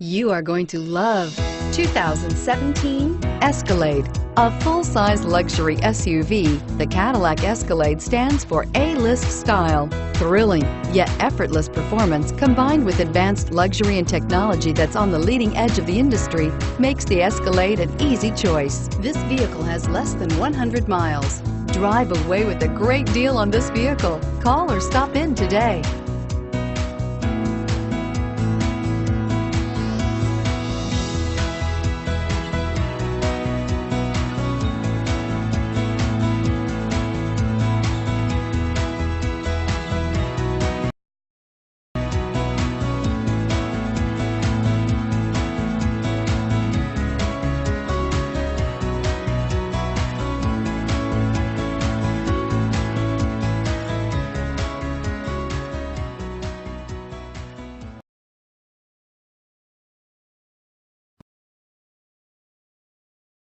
You are going to love 2017 Escalade. A full-size luxury SUV, the Cadillac Escalade stands for A-list style. Thrilling, yet effortless performance combined with advanced luxury and technology that's on the leading edge of the industry makes the Escalade an easy choice. This vehicle has less than 100 miles. Drive away with a great deal on this vehicle. Call or stop in today.